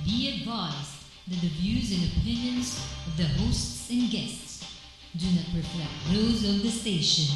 Be advised that the views and opinions of the hosts and guests do not reflect those of the station.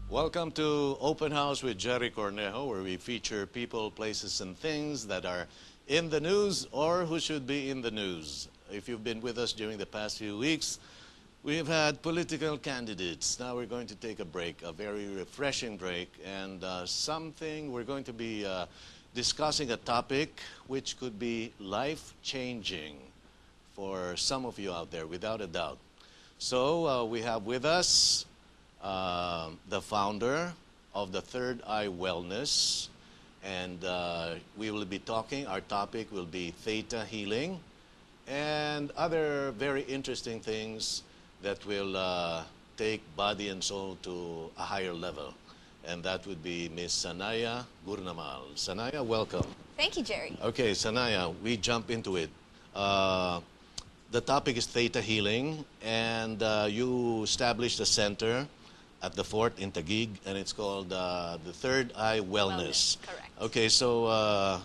Welcome to Open House with Gerry Cornejo, where we feature people, places, and things that are in the news or who should be in the news. If you've been with us during the past few weeks, we've had political candidates. Now we're going to take a break, a very refreshing break, and we're going to be discussing a topic which could be life-changing for some of you out there, without a doubt. So we have with us the founder of the Third Eye Wellness, and we will be talking, our topic will be THETA healing and other very interesting things that will take body and soul to a higher level, and that would be Miss Sanaiyah Gurnamal. Sanaiyah, welcome. Thank you, Gerry. Okay, Sanaiyah, we jump into it. The topic is THETA healing, and you established a center at the fort in Taguig, and it's called the Third Eye Wellness. Correct. Okay, so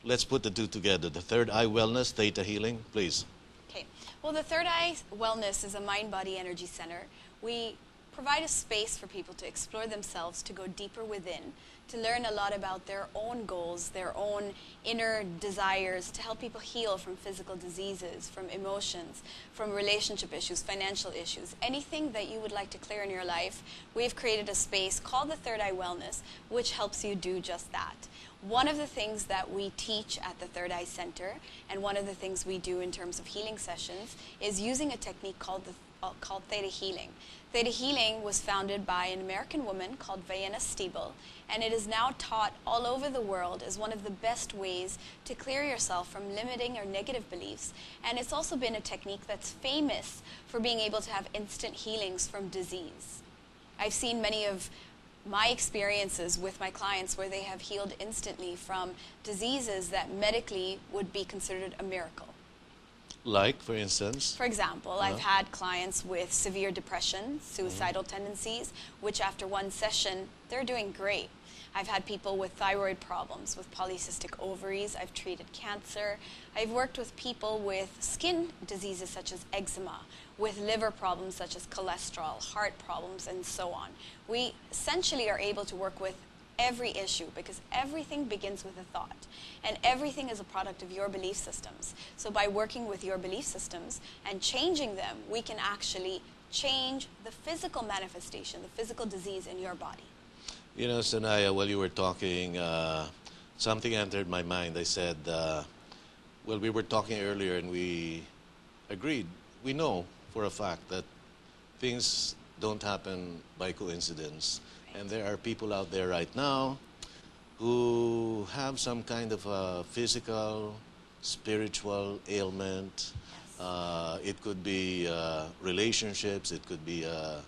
let's put the two together. The Third Eye Wellness, THETA healing, please. Okay. Well, the Third Eye Wellness is a mind-body energy center. We provide a space for people to explore themselves, to go deeper within, to learn a lot about their own goals, their own inner desires, to help people heal from physical diseases, from emotions, from relationship issues, financial issues, anything that you would like to clear in your life. We've created a space called the Third Eye Wellness, which helps you do just that. One of the things that we teach at the Third Eye Center, and one of the things we do in terms of healing sessions, is using a technique called THETA healing. THETA healing was founded by an American woman called Vienna Stiebel, and it is now taught all over the world as one of the best ways to clear yourself from limiting or negative beliefs. And it's also been a technique that's famous for being able to have instant healings from disease. I've seen many of my experiences with my clients where they have healed instantly from diseases that medically would be considered a miracle. Like, for instance? For example, I've had clients with severe depression, suicidal tendencies, which after one session, they're doing great. I've had people with thyroid problems, with polycystic ovaries. I've treated cancer. I've worked with people with skin diseases such as eczema, with liver problems such as cholesterol, heart problems, and so on. We essentially are able to work with every issue, because everything begins with a thought, and everything is a product of your belief systems. So by working with your belief systems and changing them, we can actually change the physical manifestation, the physical disease in your body. You know, Sanaiyah, while you were talking, something entered my mind. I said, well, we were talking earlier and we agreed. We know for a fact that things don't happen by coincidence. And there are people out there right now who have some kind of a physical, spiritual ailment. It could be relationships, it could be a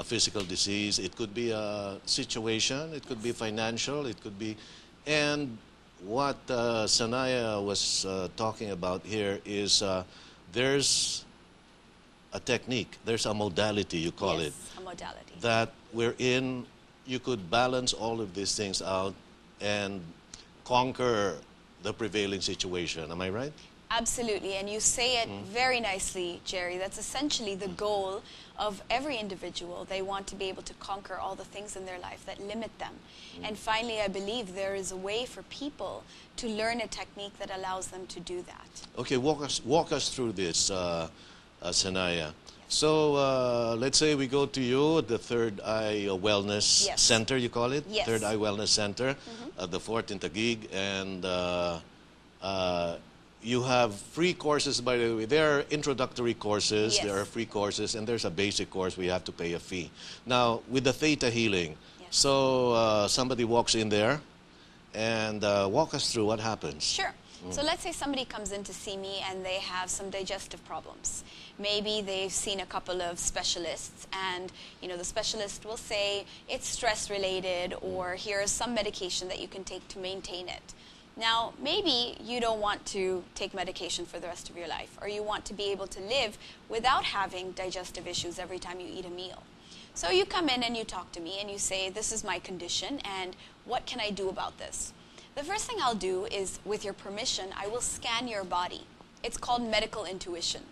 physical disease, it could be a situation, it could be financial, it could be... And what Sanaiyah was talking about here is there's a technique, there's a modality, you call it. A modality. That we're in. You could balance all of these things out and conquer the prevailing situation. Am I right? Absolutely, and you say it very nicely, Gerry. That's essentially the goal of every individual. They want to be able to conquer all the things in their life that limit them. And finally, I believe there is a way for people to learn a technique that allows them to do that. Okay, walk us through this, Sanaiyah. So let's say we go to you at the Third Eye Wellness Center, you call it? Yes. Third Eye Wellness Center at the fort in Taguig, and you have free courses, by the way. There are introductory courses, Yes. there are free courses, and there's a basic course where you have to pay a fee. Now, with the Theta Healing, Yes. so somebody walks in there, and walk us through what happens. Sure. So let's say somebody comes in to see me and they have some digestive problems. Maybe they've seen a couple of specialists, and the specialist will say it's stress related, or here's some medication that you can take to maintain it. Now, maybe you don't want to take medication for the rest of your life, or you want to be able to live without having digestive issues every time you eat a meal. So you come in and you talk to me and you say, this is my condition and what can I do about this? The first thing I'll do is, with your permission, I will scan your body. It's called medical intuition.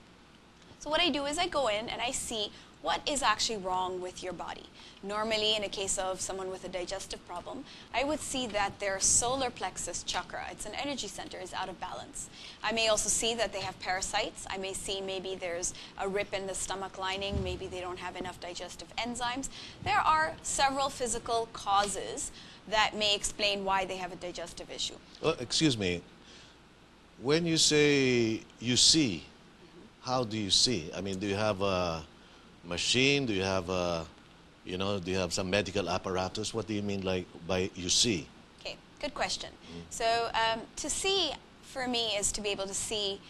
So what I do is I go in and I see what is actually wrong with your body. Normally, in a case of someone with a digestive problem, I would see that their solar plexus chakra, it's an energy center, is out of balance. I may also see that they have parasites. I may see maybe there's a rip in the stomach lining. Maybe they don't have enough digestive enzymes. There are several physical causes that may explain why they have a digestive issue. Well, excuse me. When you say you see, how do you see? I mean, do you have a machine? Do you have a, do you have some medical apparatus? What do you mean by you see? Okay, good question. So to see, for me, is to be able to see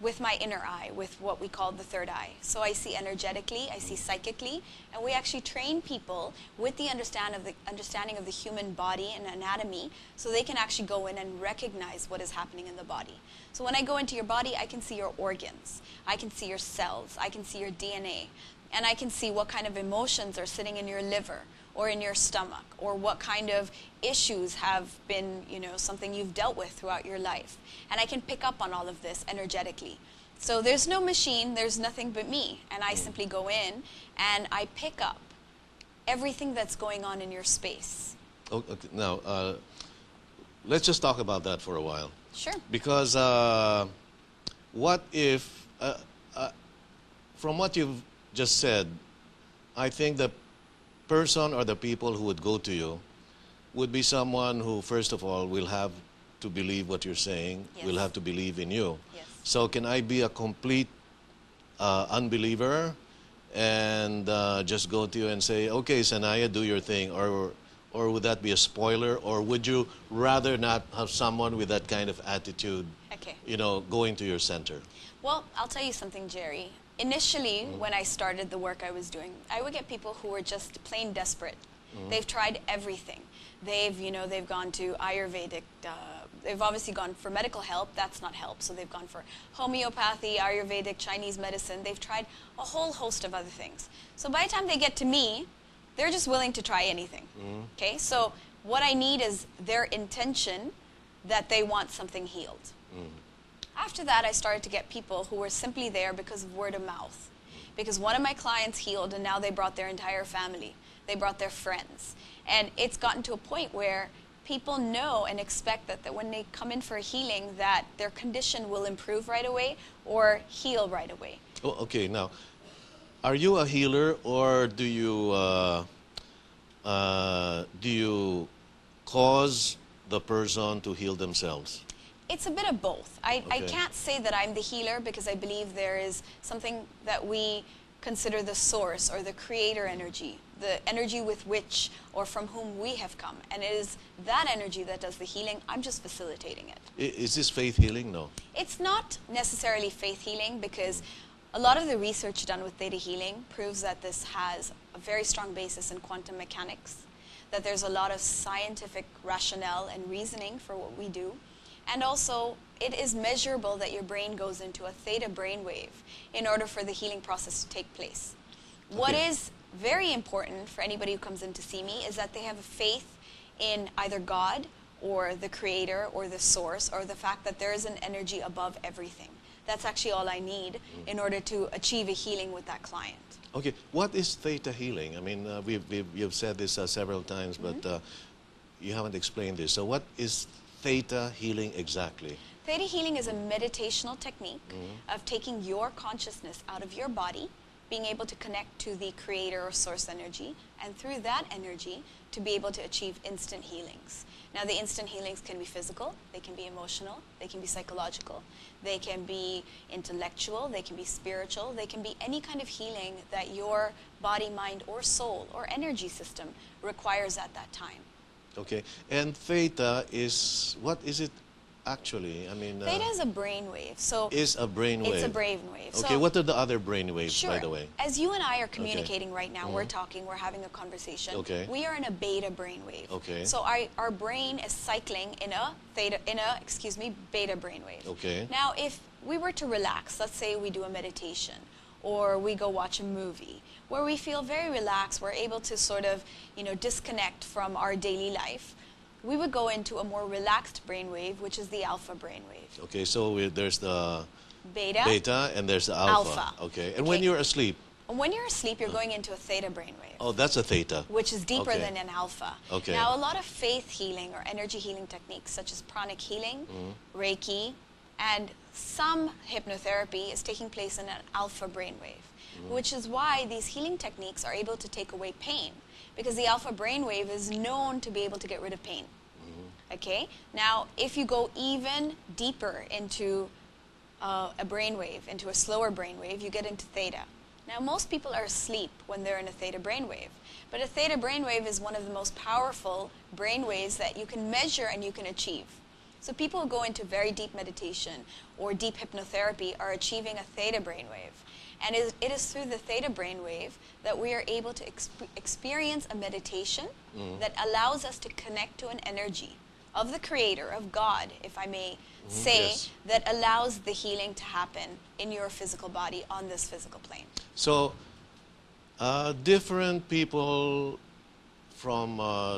with my inner eye, with what we call the third eye. So I see energetically, I see psychically, and we actually train people with the understanding of the human body and anatomy, so they can actually go in and recognize what is happening in the body. So when I go into your body, I can see your organs, I can see your cells, I can see your DNA, and I can see what kind of emotions are sitting in your liver or in your stomach, or what kind of issues have been, something you've dealt with throughout your life. And I can pick up on all of this energetically. So there's no machine, there's nothing but me. And I simply go in and I pick up everything that's going on in your space. Okay, now, let's just talk about that for a while. Sure. Because what if, from what you've just said, I think the person or the people who would go to you would be someone who, first of all, will have to believe what you're saying, Yes. will have to believe in you. Yes. So can I be a complete unbeliever and just go to you and say, okay, Sanaiyah, do your thing, or would that be a spoiler, or would you rather not have someone with that kind of attitude, Okay. Going to your center? Well, I'll tell you something, Jerry. Initially, when I started the work I was doing, I would get people who were just plain desperate. They've tried everything. They've gone to Ayurvedic. They've obviously gone for medical help. That's not help. So they've gone for homeopathy, Ayurvedic, Chinese medicine. They've tried a whole host of other things. So by the time they get to me, they're just willing to try anything. Okay? So what I need is their intention that they want something healed. After that, I started to get people who were simply there because of word of mouth. Because one of my clients healed, and now they brought their entire family. They brought their friends. And it's gotten to a point where people know and expect that when they come in for a healing, that their condition will improve right away or heal right away. Oh, okay, now, are you a healer, or do you cause the person to heal themselves? It's a bit of both. I Okay. can't say that I'm the healer, because I believe there is something that we consider the source or the creator energy, the energy with which or from whom we have come. And it is that energy that does the healing. I'm just facilitating it. Is this faith healing? No. It's not necessarily faith healing, because a lot of the research done with theta healing proves that this has a very strong basis in quantum mechanics, that there's a lot of scientific rationale and reasoning for what we do. And also, it is measurable that your brain goes into a theta brainwave in order for the healing process to take place. What Okay. is very important for anybody who comes in to see me is that they have a faith in either God or the creator or the source, or the fact that there is an energy above everything. That's actually all I need in order to achieve a healing with that client. Okay, what is theta healing? I mean, you've said this several times, but you haven't explained this. So what is theta healing exactly? Theta healing is a meditational technique of taking your consciousness out of your body, being able to connect to the creator or source energy, and through that energy to be able to achieve instant healings. Now, the instant healings can be physical, they can be emotional, they can be psychological, they can be intellectual, they can be spiritual, they can be any kind of healing that your body, mind, or soul or energy system requires at that time. Okay. And theta is, what is it actually? I mean, Theta is a brainwave. So is a brainwave. it's a brainwave. Okay, So, what are the other brainwaves, sure. by the way? As you and I are communicating right now, we're talking, we're having a conversation. Okay. We are in a beta brainwave. Okay. So our brain is cycling in a beta brainwave. Okay. Now, if we were to relax, let's say we do a meditation or we go watch a movie where we feel very relaxed, we're able to sort of, disconnect from our daily life, we would go into a more relaxed brainwave, which is the alpha brainwave. Okay, so there's the Beta. and there's the alpha. Alpha. Okay. And when you're asleep, When you're asleep, you're going into a theta brainwave, oh, that's a theta. which is deeper Okay. than an alpha. Okay. Now, a lot of faith healing or energy healing techniques, such as pranic healing, Reiki, and some hypnotherapy is taking place in an alpha brainwave, which is why these healing techniques are able to take away pain, because the alpha brainwave is known to be able to get rid of pain. Okay? Now, if you go even deeper into a brainwave, into a slower brainwave, you get into theta. Now, most people are asleep when they're in a theta brainwave, but a theta brainwave is one of the most powerful brainwaves that you can measure and you can achieve. So people who go into very deep meditation or deep hypnotherapy are achieving a theta brainwave. And it is through the theta brainwave that we are able to experience a meditation that allows us to connect to an energy of the Creator, of God, if I may say, Yes. that allows the healing to happen in your physical body on this physical plane. So, different people from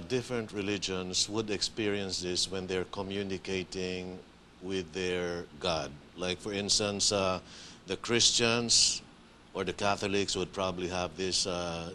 different religions would experience this when they're communicating with their God. Like, for instance, the Christians or the Catholics would probably have this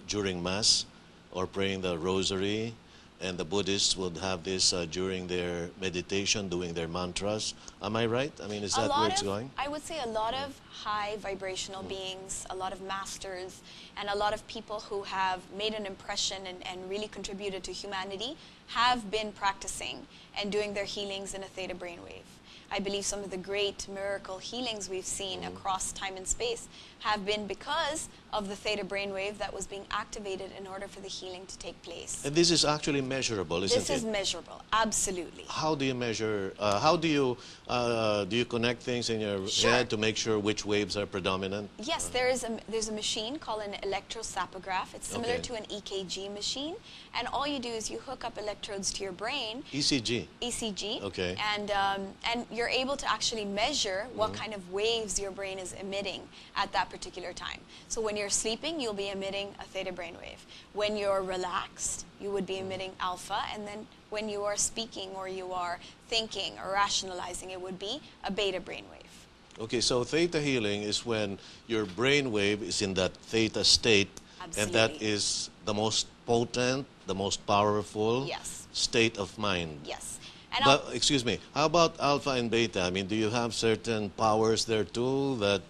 during Mass or praying the Rosary, and the Buddhists would have this during their meditation, doing their mantras. Am I right? I mean, is that where it's going? I would say a lot of high vibrational beings, a lot of masters, and a lot of people who have made an impression and really contributed to humanity have been practicing and doing their healings in a theta brainwave. I believe some of the great miracle healings we've seen across time and space have been because of the theta brainwave that was being activated in order for the healing to take place. And this is actually measurable, isn't it? This is measurable, absolutely. How do you measure, how do you connect things in your Sure. head to make sure which waves are predominant? Yes, there's a machine called an electrosapograph. It's similar Okay. to an EKG machine. And all you do is you hook up electrodes to your brain, ECG. ECG, Okay. and you're able to actually measure what kind of waves your brain is emitting at that particular time. So when you're sleeping, you'll be emitting a theta brainwave. When you're relaxed, you would be emitting alpha, and then when you are speaking or you are thinking or rationalizing, it would be a beta brainwave. Okay, so theta healing is when your brain wave is in that theta state, and that Absolutely. is the most potent, the most powerful Yes. state of mind. Yes. And But, excuse me, how about alpha and beta? I mean, do you have certain powers there too that...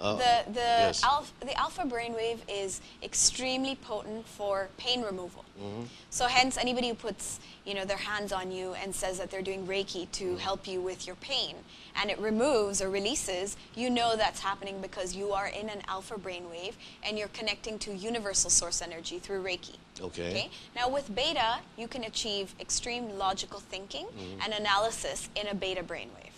yes. The alpha brainwave is extremely potent for pain removal. So hence, anybody who puts their hands on you and says that they're doing Reiki to help you with your pain, and it removes or releases, you know that's happening because you are in an alpha brainwave and you're connecting to universal source energy through Reiki. Okay. Now with beta, you can achieve extreme logical thinking and analysis in a beta brainwave.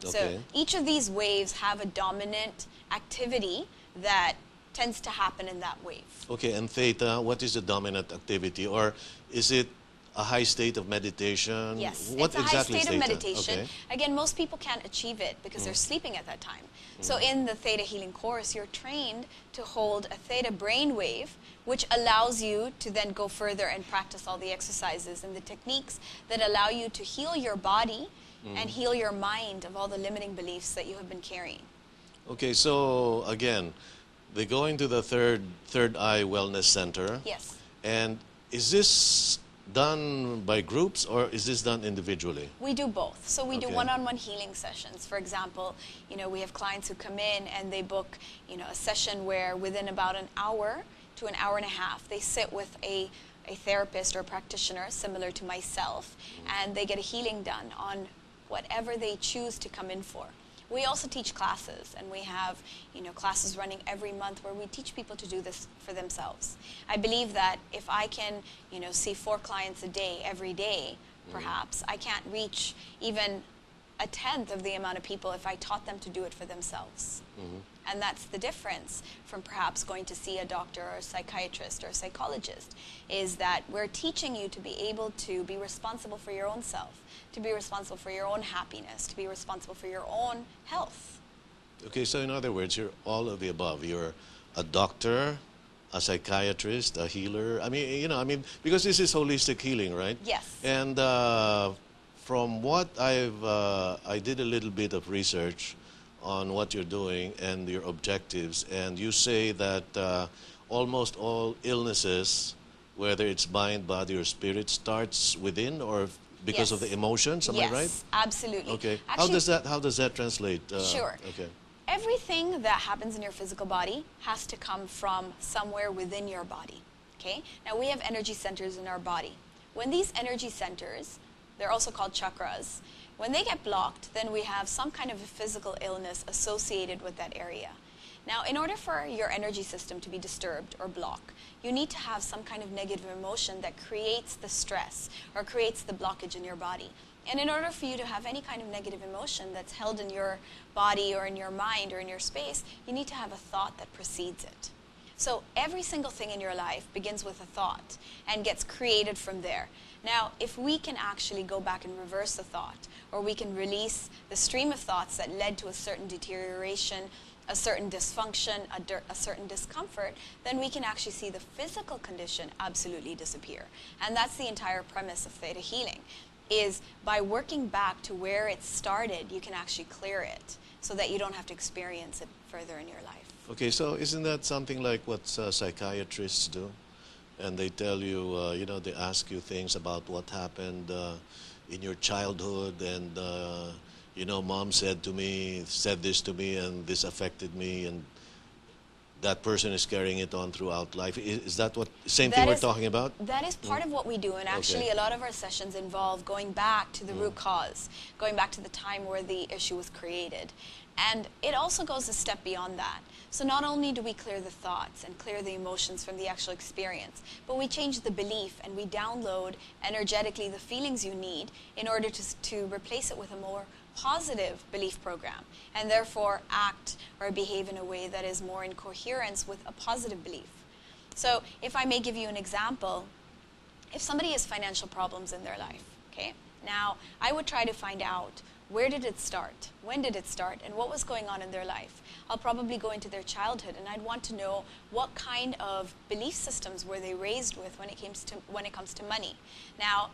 Okay. So each of these waves have a dominant activity that tends to happen in that wave. Okay, and theta, what is the dominant activity? Or is it a high state of meditation? Yes, What it's a high exactly state is of theta? meditation. Okay. Again, most people can't achieve it because they're sleeping at that time. So in the Theta Healing course, you're trained to hold a theta brainwave, which allows you to then go further and practice all the exercises and the techniques that allow you to heal your body and heal your mind of all the limiting beliefs that you have been carrying. Okay, so again, they go into the third eye wellness center. Yes. And is this done by groups, or is this done individually? We do both. So we do Okay. one-on-one healing sessions. For example, we have clients who come in and they book, a session where within about an hour to an hour and a half, they sit with a therapist or practitioner similar to myself, and they get a healing done on whatever they choose to come in for. We also teach classes, and we have classes running every month where we teach people to do this for themselves. I believe that if I can see 4 clients a day every day, perhaps I can't reach even a tenth of the amount of people if I taught them to do it for themselves. And that's the difference from perhaps going to see a doctor or a psychiatrist or a psychologist, is that we're teaching you to be able to be responsible for your own self, to be responsible for your own happiness, to be responsible for your own health. Okay, so in other words, you're all of the above. You're a doctor, a psychiatrist, a healer. I mean, because this is holistic healing, right? Yes. And from what I did a little bit of research on what you're doing and your objectives, and you say that almost all illnesses, whether it's mind, body, or spirit, starts within or because of the emotions. Am I right? Yes, absolutely. Okay. Actually, how does that translate? Sure. Okay. Everything that happens in your physical body has to come from somewhere within your body. Okay? Now we have energy centers in our body. When these energy centers, they're also called chakras, when they get blocked, then we have some kind of a physical illness associated with that area. Now, in order for your energy system to be disturbed or blocked, you need to have some kind of negative emotion that creates the stress or creates the blockage in your body. And in order for you to have any kind of negative emotion that's held in your body or in your mind or in your space, you need to have a thought that precedes it. So every single thing in your life begins with a thought and gets created from there. Now, if we can actually go back and reverse the thought, or we can release the stream of thoughts that led to a certain deterioration, a certain dysfunction, a certain discomfort, then we can actually see the physical condition absolutely disappear. And that's the entire premise of Theta healing, is by working back to where it started, you can actually clear it so that you don't have to experience it further in your life. Okay, so isn't that something like what psychiatrists do? And they tell you, they ask you things about what happened in your childhood, and mom said this to me, and this affected me, and that person is carrying it on throughout life. Is that what same thing we're talking about? That is part of what we do, and actually Okay. a lot of our sessions involve going back to the root cause, going back to the time where the issue was created. And it also goes a step beyond that. So not only do we clear the thoughts and clear the emotions from the actual experience, but we change the belief and we download energetically the feelings you need in order to replace it with a more positive belief program, and therefore act or behave in a way that is more in coherence with a positive belief. So if I may give you an example, if somebody has financial problems in their life, okay, now I would try to find out, where did it start? When did it start? And what was going on in their life? I'll probably go into their childhood, and I'd want to know what kind of belief systems were they raised with when it comes to money. Now,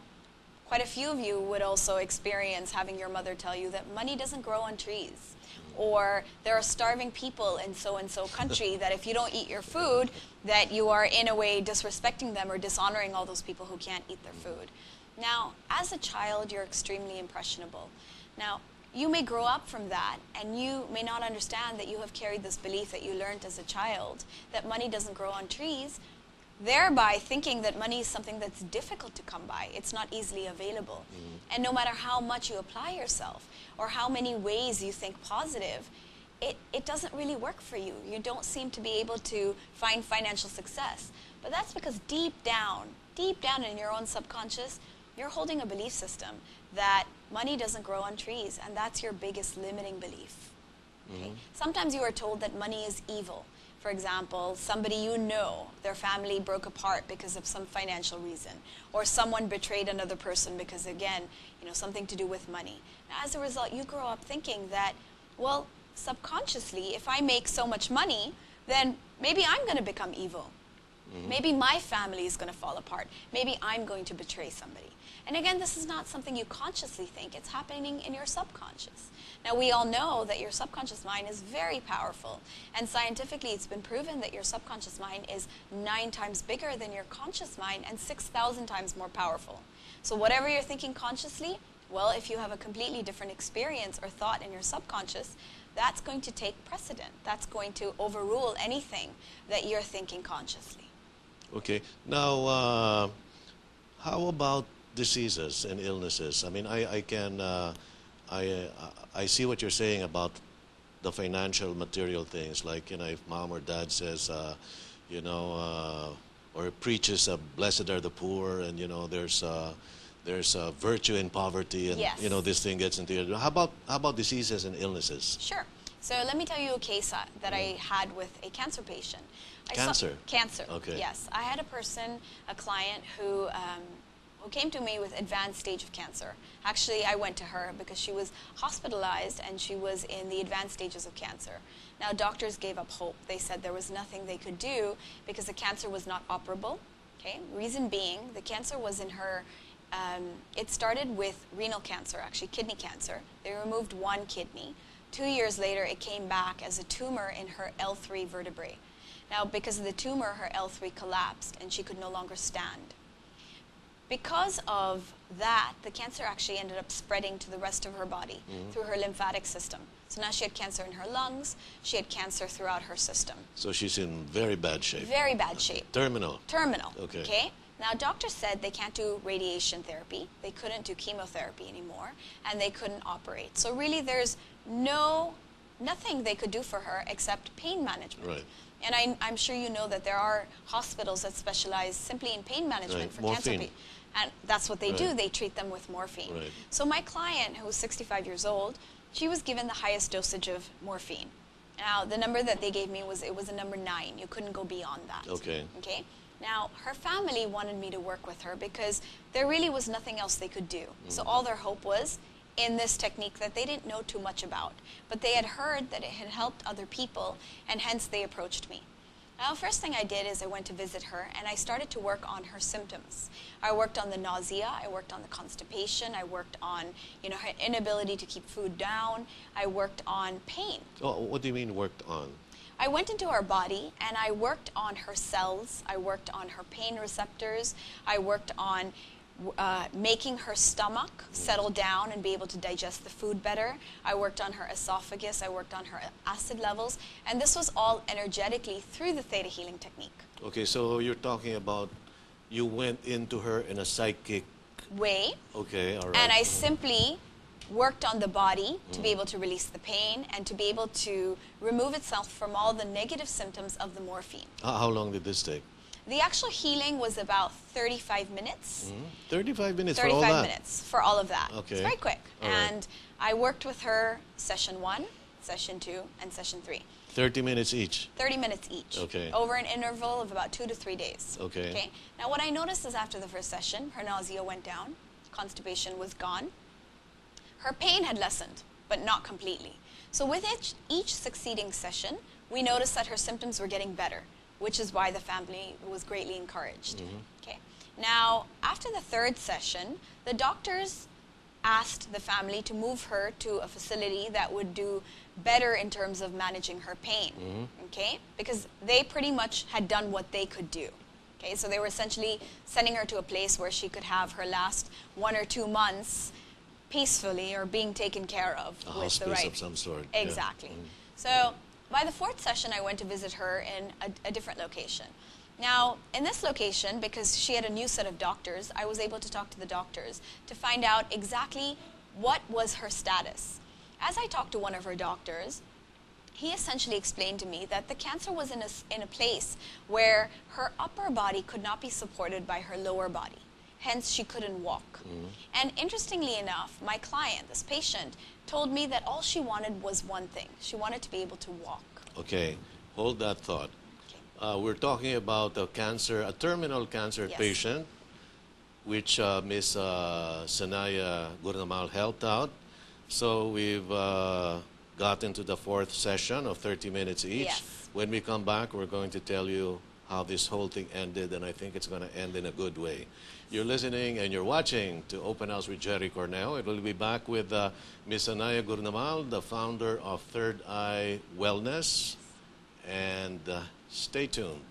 quite a few of you would also experience having your mother tell you that money doesn't grow on trees, or there are starving people in so-and-so country that if you don't eat your food, that you are in a way disrespecting them or dishonoring all those people who can't eat their food. Now, as a child, you're extremely impressionable. Now, you may grow up from that, and you may not understand that you have carried this belief that you learned as a child, that money doesn't grow on trees, thereby thinking that money is something that's difficult to come by. It's not easily available. And no matter how much you apply yourself, or how many ways you think positive, it doesn't really work for you. You don't seem to be able to find financial success. But that's because deep down in your own subconscious, you're holding a belief system that money doesn't grow on trees, and that's your biggest limiting belief. Okay? Sometimes you are told that money is evil. For example, somebody you know, their family broke apart because of some financial reason, or someone betrayed another person because, again, something to do with money. Now, as a result, you grow up thinking that, well, subconsciously, if I make so much money, then maybe I'm going to become evil. Maybe my family is going to fall apart. Maybe I'm going to betray somebody. And again, this is not something you consciously think. It's happening in your subconscious. Now, we all know that your subconscious mind is very powerful. And scientifically, it's been proven that your subconscious mind is 9 times bigger than your conscious mind and 6,000 times more powerful. So whatever you're thinking consciously, well, if you have a completely different experience or thought in your subconscious, that's going to take precedent. That's going to overrule anything that you're thinking consciously. Okay. Now, how about diseases and illnesses? I mean, I see what you're saying about the financial material things, like, you know, if mom or dad says, or preaches, blessed are the poor, and, you know, there's virtue in poverty, and, Yes. you know, this thing gets into your... How about diseases and illnesses? Sure. So let me tell you a case that I had with a cancer patient. Cancer? Cancer, Okay. yes. I had a client who came to me with advanced stage of cancer. Actually, I went to her because she was hospitalized and she was in the advanced stages of cancer. Now, doctors gave up hope. They said there was nothing they could do because the cancer was not operable. Okay? Reason being, the cancer was in her... it started with renal cancer, actually kidney cancer. They removed 1 kidney. 2 years later, it came back as a tumor in her L3 vertebrae. Now, because of the tumor, her L3 collapsed and she could no longer stand. Because of that, the cancer actually ended up spreading to the rest of her body through her lymphatic system. So now she had cancer in her lungs, she had cancer throughout her system. So she's in very bad shape. Very bad shape. Terminal. Terminal. Okay. Now, doctors said they can't do radiation therapy, they couldn't do chemotherapy anymore, and they couldn't operate. So really, there's nothing they could do for her except pain management. Right. And I'm sure you know that there are hospitals that specialize simply in pain management for cancer Morphine. patients. And that's what they do. Right. They treat them with morphine. Right. So my client, who was 65 years old, she was given the highest dosage of morphine. Now, the number that they gave me was a number 9. You couldn't go beyond that. Okay. Okay. Now, her family wanted me to work with her because there really was nothing else they could do. So all their hope was in this technique that they didn't know too much about. But they had heard that it had helped other people, and hence they approached me. Now, the first thing I did is I went to visit her, and I started to work on her symptoms. I worked on the nausea, I worked on the constipation, I worked on, her inability to keep food down, I worked on pain. Oh, what do you mean worked on? I went into her body and I worked on her cells, I worked on her pain receptors, I worked on making her stomach settle down and be able to digest the food better. I worked on her esophagus, I worked on her acid levels, and this was all energetically through the Theta healing technique. Okay, so you're talking about you went into her in a psychic way. Okay, all right. And I simply worked on the body to be able to release the pain and to be able to remove itself from all the negative symptoms of the morphine. How long did this take? The actual healing was about 35 minutes. 35 minutes for all that? 35 minutes for all of that. Okay. It's very quick. All right. And I worked with her session 1, session 2, and session 3. 30 minutes each? 30 minutes each. Okay. Over an interval of about 2 to 3 days. Okay. Now, what I noticed is after the first session, her nausea went down, constipation was gone. Her pain had lessened, but not completely. So with each succeeding session, we noticed that her symptoms were getting better, which is why the family was greatly encouraged. Okay. Now, after the 3rd session, the doctors asked the family to move her to a facility that would do better in terms of managing her pain, okay? Because they pretty much had done what they could do, okay? So they were essentially sending her to a place where she could have her last 1 or 2 months peacefully or being taken care of A with the hospice right... of some sort. Exactly. Yeah. So by the 4th session, I went to visit her in a different location. Now, in this location, because she had a new set of doctors, I was able to talk to the doctors to find out exactly what was her status. As I talked to one of her doctors, he essentially explained to me that the cancer was in a place where her upper body could not be supported by her lower body. Hence, she couldn't walk. And interestingly enough, my client, this patient, told me that all she wanted was one thing. She wanted to be able to walk. Okay, hold that thought. Okay. We're talking about a terminal cancer Yes. patient, which Miss Sanaiyah Gurnamal helped out. So we've gotten to the 4th session of 30 minutes each. Yes. When we come back, we're going to tell you how this whole thing ended, and I think it's going to end in a good way. You're listening and you're watching to Open House with Gerry Cornejo. It will be back with Ms. Sanaiyah Gurnamal, the founder of Third Eye Wellness, and stay tuned.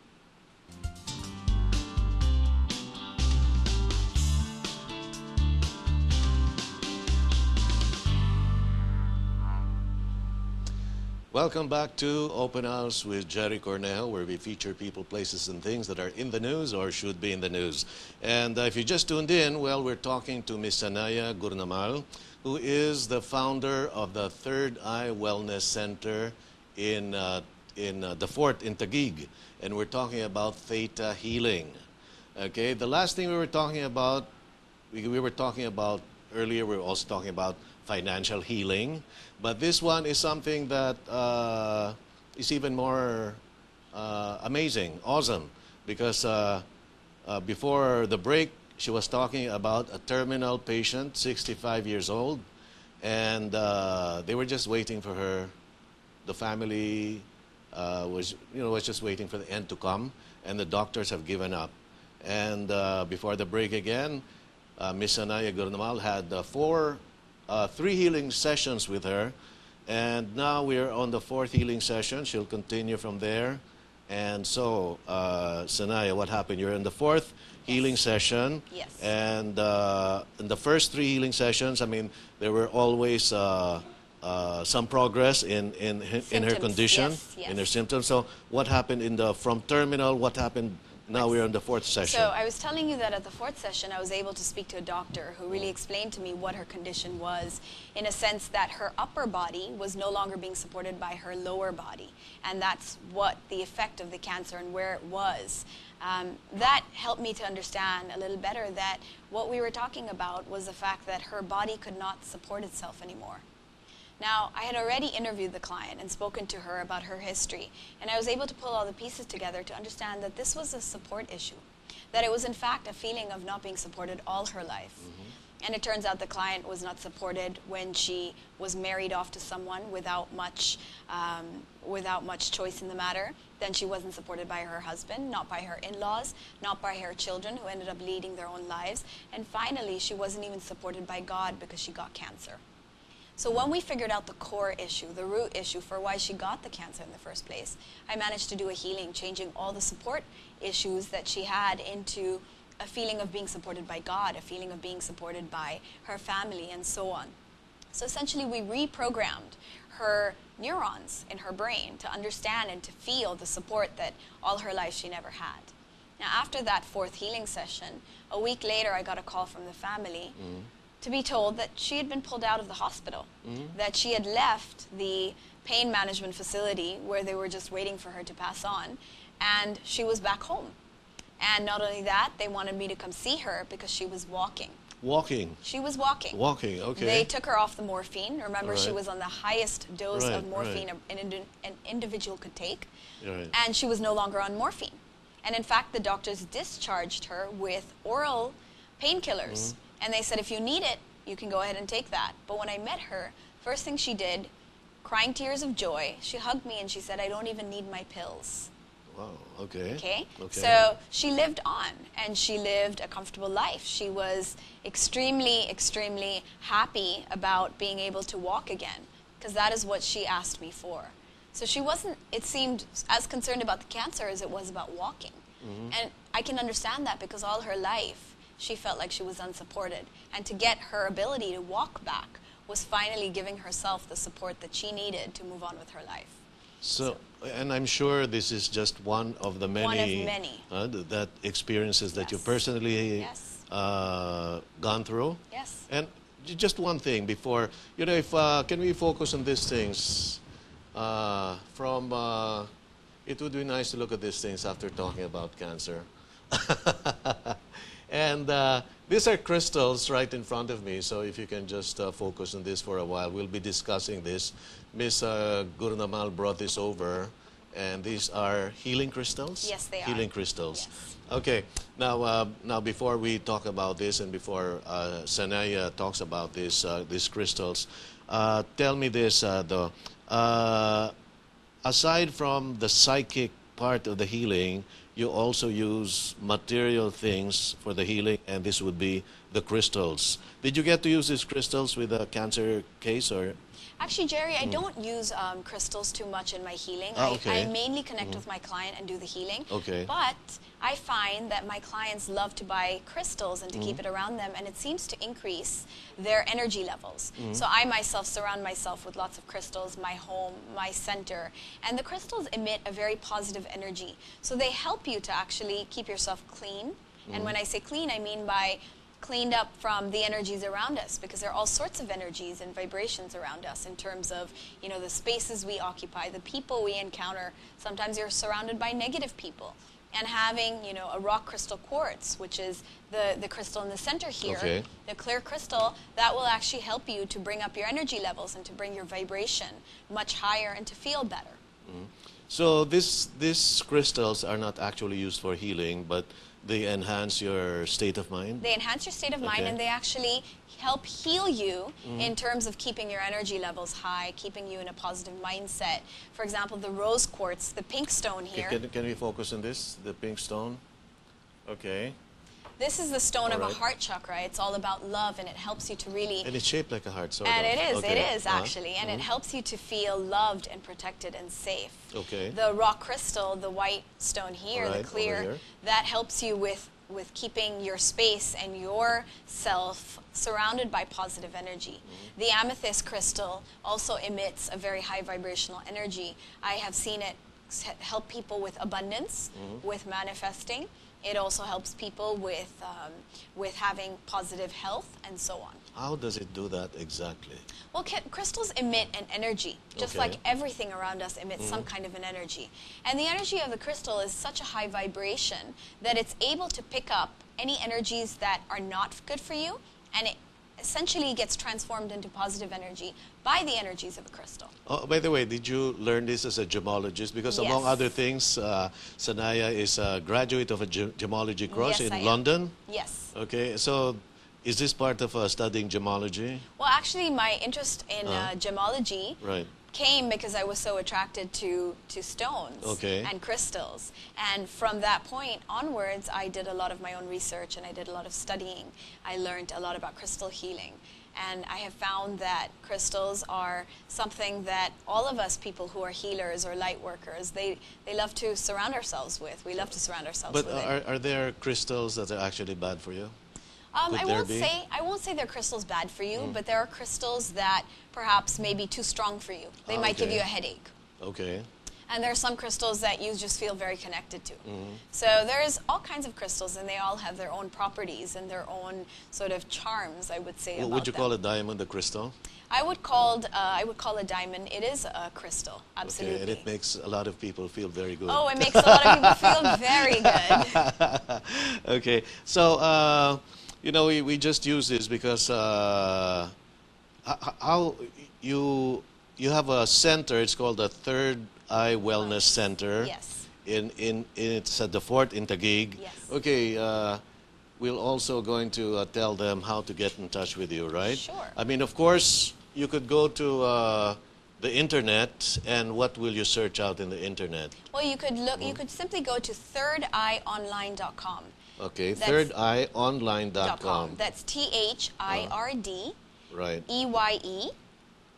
Welcome back to Open House with Gerry Cornejo, where we feature people, places, and things that are in the news or should be in the news. And if you just tuned in, well, we're talking to Ms. Sanaiyah Gurnamal, who is the founder of the Third Eye Wellness Center in the Fort in Taguig. And we're talking about THETA healing. Okay, the last thing we were talking about, we were talking about earlier, we were also talking about financial healing. But this one is something that is even more amazing, awesome, because before the break, she was talking about a terminal patient, 65 years old, and they were just waiting for her. The family was just waiting for the end to come, and the doctors have given up. And before the break again, Ms. Sanaiyah Gurnamal had 3 healing sessions with her, and now we're on the 4th healing session. She'll continue from there. And so, Sanaiyah, what happened? You're in the 4th healing session. Yes. And in the first 3 healing sessions, I mean, there were always some progress in her condition, yes. in her symptoms. So, what happened from terminal? What happened? Now we're on the 4th session. So I was telling you that at the 4th session, I was able to speak to a doctor who really explained to me what her condition was, in a sense that her upper body was no longer being supported by her lower body. And that's what the effect of the cancer and where it was. That helped me to understand a little better that what we were talking about was the fact that her body could not support itself anymore. Now, I had already interviewed the client and spoken to her about her history, and I was able to pull all the pieces together to understand that this was a support issue, that it was in fact a feeling of not being supported all her life. Mm-hmm. And it turns out the client was not supported when she was married off to someone without much choice in the matter. Then she wasn't supported by her husband, not by her in-laws, not by her children, who ended up leading their own lives. And finally, she wasn't even supported by God because she got cancer. So when we figured out the core issue, the root issue for why she got the cancer in the first place, I managed to do a healing, changing all the support issues that she had into a feeling of being supported by God, a feeling of being supported by her family, and so on. So essentially, we reprogrammed her neurons in her brain to understand and to feel the support that all her life she never had. Now, after that 4th healing session, a week later, I got a call from the family to be told that she had been pulled out of the hospital, that she had left the pain management facility where they were just waiting for her to pass on, and she was back home. And not only that, they wanted me to come see her because she was walking. Walking? She was walking. Walking, okay. They took her off the morphine. Remember, right. She was on the highest dose of morphine an individual could take, and she was no longer on morphine. And in fact, the doctors discharged her with oral painkillers. And they said, if you need it, you can go ahead and take that. But when I met her, first thing she did, crying tears of joy, she hugged me and she said, I don't even need my pills. Wow, okay. Okay? So she lived on, and she lived a comfortable life. She was extremely, extremely happy about being able to walk again, because that is what she asked me for. So she wasn't, it seemed, as concerned about the cancer as it was about walking. And I can understand that, because all her life, she felt like she was unsupported. And to get her ability to walk back was finally giving herself the support that she needed to move on with her life. So, and I'm sure this is just one of the many, that experiences that you personally gone through. Yes. And just one thing before, if can we focus on these things it would be nice to look at these things after talking about cancer. And these are crystals right in front of me, so if you can just focus on this for a while. We'll be discussing this. Ms. Gurnamal brought this over, and these are healing crystals? Yes, they are. Healing crystals. Yes. Okay, now before we talk about this and before Sanaiyah talks about this, these crystals, tell me this, though. Aside from the psychic part of the healing, you also use material things for the healing, and this would be the crystals. Did you get to use these crystals with a cancer case, or? Actually, Jerry, I don't use crystals too much in my healing. Okay. I mainly connect with my client and do the healing. Okay. But I find that my clients love to buy crystals and to keep it around them, and it seems to increase their energy levels. So I myself surround myself with lots of crystals, my home, my center, and the crystals emit a very positive energy. So they help you to actually keep yourself clean. And when I say clean, I mean by cleaned up from the energies around us, because there are all sorts of energies and vibrations around us in terms of, you know, the spaces we occupy, the people we encounter. Sometimes you're surrounded by negative people. And having, you know, a rock crystal quartz, which is the crystal in the center here, Okay. the clear crystal, that will actually help you to bring up your energy levels and to bring your vibration much higher and to feel better. So these crystals are not actually used for healing, but they enhance your state of mind? They enhance your state of mind, Okay. and they actually help heal you in terms of keeping your energy levels high, keeping you in a positive mindset. For example, the rose quartz, the pink stone here. Can we focus on this, the pink stone? Okay. This is the stone of All a right. heart chakra. It's all about love, and it helps you to really... And it's shaped like a heart, sort And of. it Okay. is actually, and it helps you to feel loved and protected and safe. Okay. The rock crystal, the white stone here, All right, the over clear, here. that helps you with keeping your space and yourself surrounded by positive energy. The amethyst crystal also emits a very high vibrational energy. I have seen it help people with abundance, with manifesting. It also helps people with having positive health and so on. How does it do that exactly? Well, crystals emit an energy, just Okay. like everything around us emits some kind of an energy. And the energy of the crystal is such a high vibration that it's able to pick up any energies that are not good for you, and it essentially gets transformed into positive energy by the energies of a crystal. Oh, by the way, did you learn this as a gemologist? Because among Yes. other things, Sanaiyah is a graduate of a gemology course Yes, in I am. London. Yes. Okay, so is this part of studying gemology? Well, actually, my interest in gemology Right. came because I was so attracted to stones Okay. and crystals. And from that point onwards, I did a lot of my own research and I did a lot of studying. I learned a lot about crystal healing. And I have found that crystals are something that all of us people who are healers or light workers, they love to surround ourselves with. We love to surround ourselves But with it. are there crystals that are actually bad for you? Could I there won't be? say they're crystals bad for you, but there are crystals that perhaps may be too strong for you. They might give Okay. you a headache. Okay. And there are some crystals that you just feel very connected to. So there's all kinds of crystals, and they all have their own properties and their own sort of charms, I would say, Well, about would you them. call a diamond a crystal? I would call a diamond. It is a crystal, absolutely. Okay, and it makes a lot of people feel very good. Oh, it makes a lot of people feel very good. Okay, so you know, we just use this because how you have a center. It's called the Third Eye Wellness Center. Yes. It's at the Fort in Taguig. Yes. Okay. We're also going to tell them how to get in touch with you, right? Sure. I mean, of course, you could go to the internet, and what will you search out in the internet? Well, you could look. You could simply go to thirdeyeonline.com. Okay, That's- thirdeyeonline.com. That's THIRD Right. EYE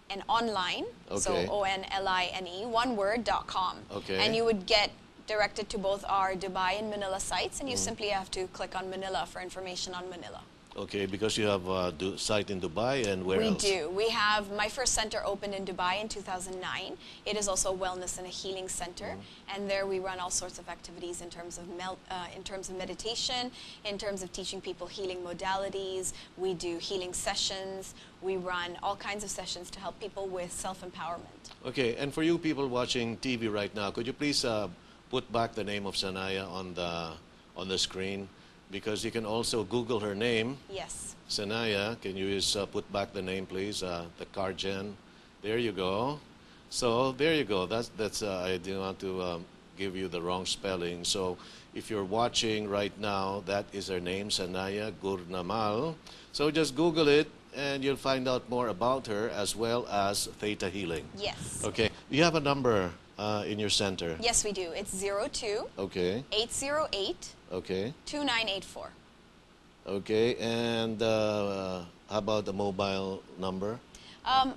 and online. So Okay. ONLINE, one word.com. Okay. And you would get directed to both our Dubai and Manila sites, and you simply have to click on Manila for information on Manila. Okay, because you have a site in Dubai, and where We else? do. We have, my first center opened in Dubai in 2009. It is also a wellness and a healing center, and there we run all sorts of activities in terms of meditation, in terms of teaching people healing modalities. We do healing sessions. We run all kinds of sessions to help people with self-empowerment. Okay, and for you people watching TV right now, could you please put back the name of Sanaiyah on the screen? Because you can also Google her name, Yes. Sanaiyah. Can you just put back the name, please? The Cargen. There you go. So there you go. That's. I didn't want to give you the wrong spelling. So if you're watching right now, that is her name, Sanaiyah Gurnamal. So just Google it, and you'll find out more about her as well as Theta Healing. Yes. Okay. You have a number in your center? Yes, we do. It's 02 Okay. 808 Okay. 2984. Okay. And how about the mobile number?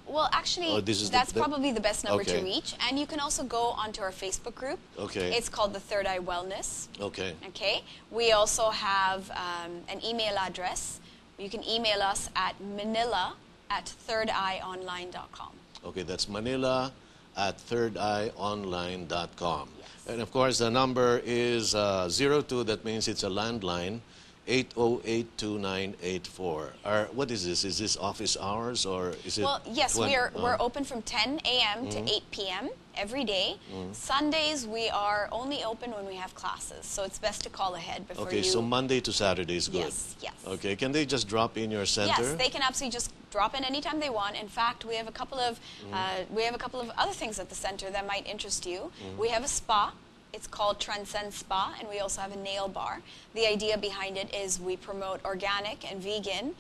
Well, actually, Oh, this is that's probably the best number Okay. to reach. And you can also go onto our Facebook group. Okay. It's called the Third Eye Wellness. Okay. Okay. We also have an email address. You can email us at manila@thirdEyeOnline.com. Okay, that's manila@thirdEyeOnline.com. Yes. And of course, the number is 02, that means it's a landline, 808-2984. What is this? Is this office hours or is it? Well, yes, we're open from 10 a.m. to 8 p.m. every day. Sundays, we are only open when we have classes, so it's best to call ahead before Okay, you... so Monday to Saturday is good. Yes, yes. Okay, can they just drop in your center? Yes, they can absolutely just drop in anytime they want. In fact, we have a couple of other things at the center that might interest you. We have a spa. It's called Transcend Spa, and we also have a nail bar. The idea behind it is we promote organic and vegan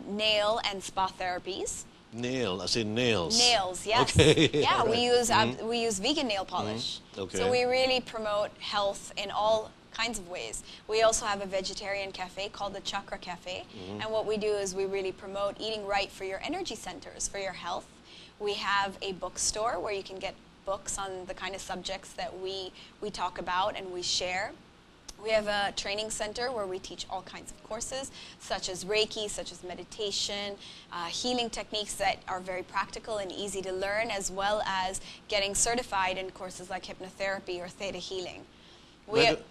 nail and spa therapies. Nail, as in nails. Nails, yes. Okay. Yeah, Right. we use vegan nail polish. Okay. So we really promote health in all kinds of ways. We also have a vegetarian cafe called the Chakra Cafe, and what we do is we really promote eating right for your energy centers, for your health. We have a bookstore where you can get books on the kind of subjects that we talk about and we share. We have a training center where we teach all kinds of courses, such as Reiki, such as meditation, healing techniques that are very practical and easy to learn, as well as getting certified in courses like hypnotherapy or theta healing.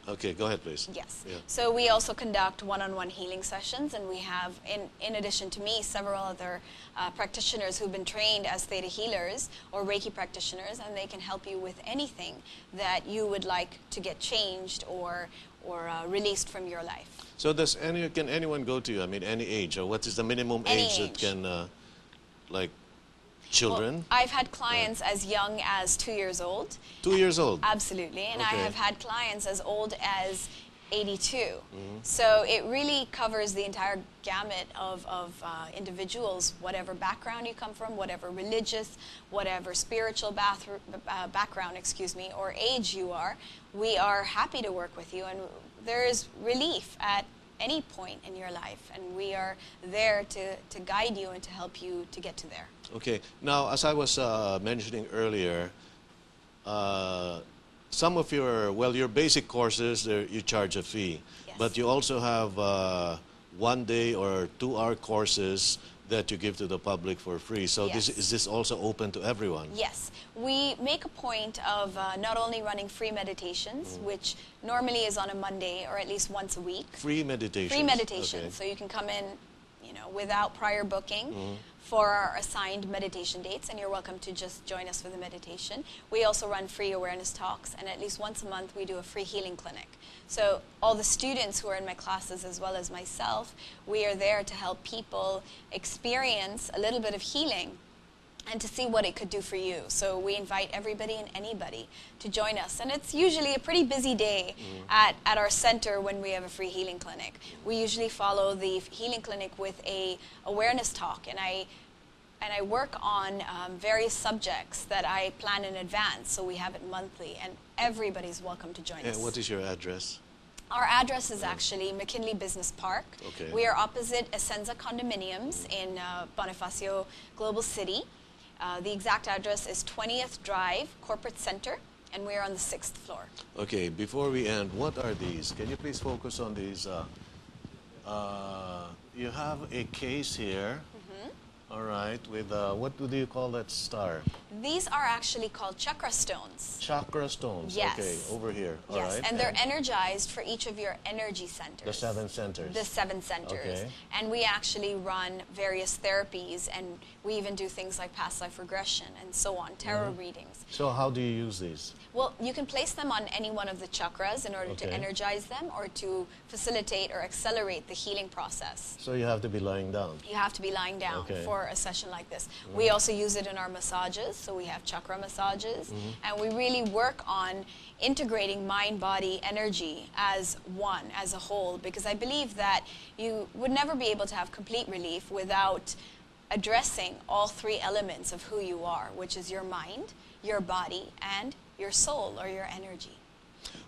Okay, go ahead, please. Yes. Yeah. So we also conduct one-on-one healing sessions, and we have, in addition to me, several other practitioners who've been trained as theta healers or Reiki practitioners, and they can help you with anything that you would like to get changed or released from your life. So can anyone go to you? I mean, any age, or what is the minimum age that can, like, children? Well, I've had clients as young as 2 years old. 2 years old? Absolutely. And I Okay. have had clients as old as 82. So it really covers the entire gamut of individuals, whatever background you come from, whatever religious, whatever spiritual background, or age you are. We are happy to work with you, and there is relief at any point in your life, and we are there to guide you and to help you to get to there. Okay. Now, as I was mentioning earlier, some of your basic courses, you charge a fee. Yes. But you also have 1 day or 2 hour courses that you give to the public for free. So Yes. is this also open to everyone? Yes, we make a point of not only running free meditations, which normally is on a Monday or at least once a week. Free meditation. Free meditation, Okay. so you can come in, without prior booking for our assigned meditation dates, and you're welcome to just join us for the meditation. We also run free awareness talks, and at least once a month we do a free healing clinic. So all the students who are in my classes, as well as myself, we are there to help people experience a little bit of healing and to see what it could do for you. So we invite everybody and anybody to join us. And it's usually a pretty busy day at our center when we have a free healing clinic. We usually follow the healing clinic with a awareness talk, and I work on various subjects that I plan in advance, so we have it monthly, and everybody's welcome to join us. And what is your address? Our address is actually McKinley Business Park. Okay. We are opposite Essenza Condominiums in Bonifacio Global City. The exact address is 20th Drive, Corporate Center, and we are on the 6th floor. Okay, before we end, what are these? Can you please focus on these? You have a case here. All right, with what do you call that star? These are actually called chakra stones. Chakra stones. Yes. Okay, over here. All Yes, right. and they're energized for each of your energy centers. the 7 centers. The 7 centers. Okay. And we actually run various therapies, and we even do things like past life regression and so on, tarot readings. So how do you use these? Well, you can place them on any one of the chakras in order to Okay. energize them or to facilitate or accelerate the healing process. So you have to be lying down. You have to be lying down Okay. for a session like this. We also use it in our massages, so we have chakra massages, and we really work on integrating mind, body, energy as one, as a whole, because I believe that you would never be able to have complete relief without addressing all 3 elements of who you are, which is your mind, your body, and your soul or your energy.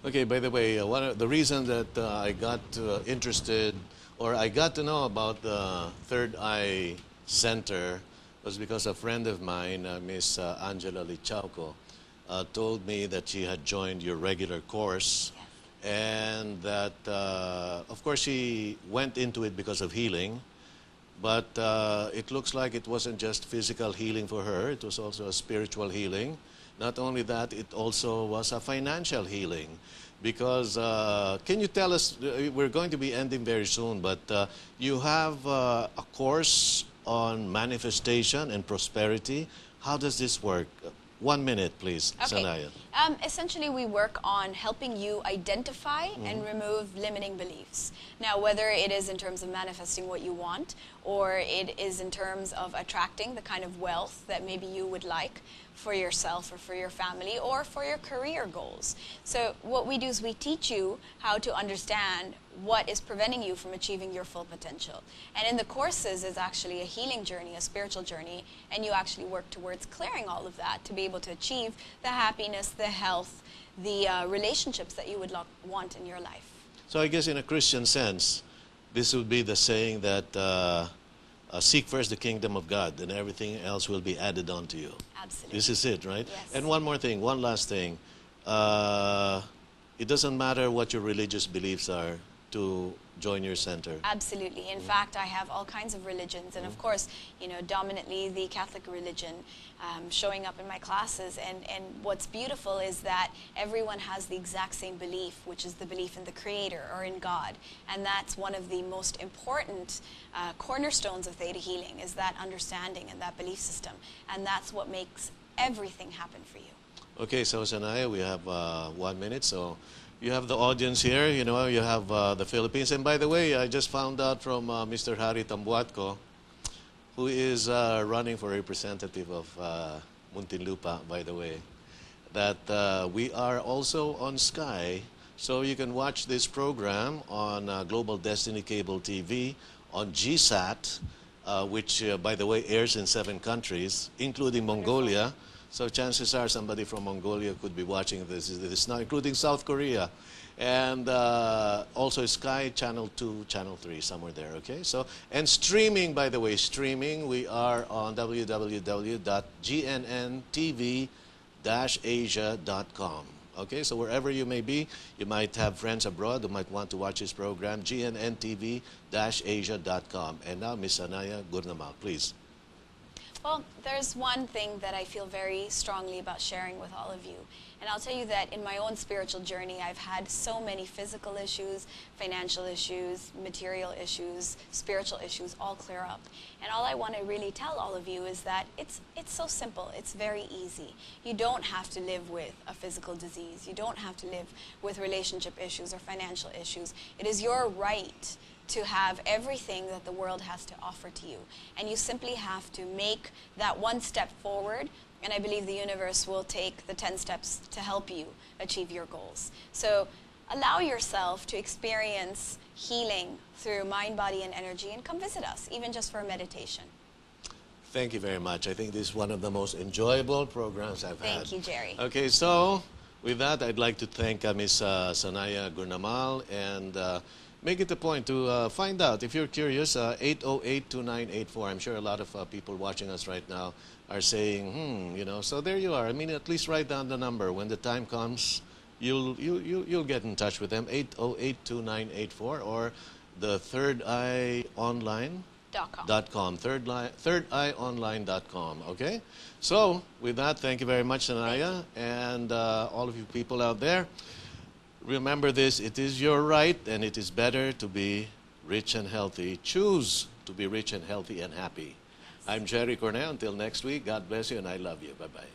Okay, by the way, one of the reason that I got interested, or I got to know about the Third Eye Center, was because a friend of mine, Miss Angela Lichauco, told me that she had joined your regular course, Yes. and that, of course, she went into it because of healing, but it looks like it wasn't just physical healing for her, it was also a spiritual healing. Not only that, it also was a financial healing. Because, can you tell us, we're going to be ending very soon, but you have a course on manifestation and prosperity. How does this work? 1 minute, please, Okay. Sanaiyah. Essentially, we work on helping you identify and remove limiting beliefs. Now, whether it is in terms of manifesting what you want, or it is in terms of attracting the kind of wealth that maybe you would like for yourself or for your family or for your career goals. So what we do is we teach you how to understand what is preventing you from achieving your full potential. And in the courses is actually a healing journey, a spiritual journey, and you actually work towards clearing all of that to be able to achieve the happiness, the health, the relationships that you would want in your life. So I guess in a Christian sense, this would be the saying that seek first the kingdom of God, and everything else will be added on to you. Absolutely. This is it, right? Yes. And one more thing, one last thing. It doesn't matter what your religious beliefs are to join your center. Absolutely. In fact, I have all kinds of religions, and of course, you know, dominantly the Catholic religion showing up in my classes. And what's beautiful is that everyone has the exact same belief, which is the belief in the Creator or in God. And that's one of the most important cornerstones of Theta healing, is that understanding and that belief system. And that's what makes everything happen for you. Okay, so Sanaiyah, we have 1 minute, so you have the audience here, you know, you have the Philippines. And by the way, I just found out from Mr. Harry Tambuatco, who is running for representative of Muntinlupa, by the way, that we are also on Sky. So you can watch this program on Global Destiny Cable TV, on GSAT, which, by the way, airs in 7 countries, including Mongolia. So chances are somebody from Mongolia could be watching this now, including South Korea. And also Sky Channel 2, Channel 3, somewhere there, okay? So, and streaming, by the way, we are on www.gnntv-asia.com. Okay, so wherever you may be, you might have friends abroad who might want to watch this program, gnntv-asia.com. And now, Ms. Sanaiyah Gurnamal, please. Well, there's one thing that I feel very strongly about sharing with all of you. And I'll tell you that in my own spiritual journey, I've had so many physical issues, financial issues, material issues, spiritual issues, all clear up. And all I want to really tell all of you is that it's so simple. It's very easy. You don't have to live with a physical disease. You don't have to live with relationship issues or financial issues. It is your right to have everything that the world has to offer to you. And you simply have to make that one step forward, and I believe the universe will take the 10 steps to help you achieve your goals. So allow yourself to experience healing through mind, body, and energy, and come visit us, even just for a meditation. Thank you very much. I think this is one of the most enjoyable programs I've had. Thank you, Gerry. Okay, so with that, I'd like to thank Ms. Sanaiyah Gurnamal, and make it a point to find out, if you're curious, 808-2984. I'm sure a lot of people watching us right now are saying, you know, so there you are. I mean, at least write down the number. When the time comes, you'll get in touch with them, 808-2984, or the thirdeyeonline.com, thirdeyeonline.com, okay? So, with that, thank you very much, Sanaiyah, and all of you people out there. Remember this, it is your right, and it is better to be rich and healthy. Choose to be rich and healthy and happy. I'm Gerry Cornejo. Until next week, God bless you, and I love you. Bye-bye.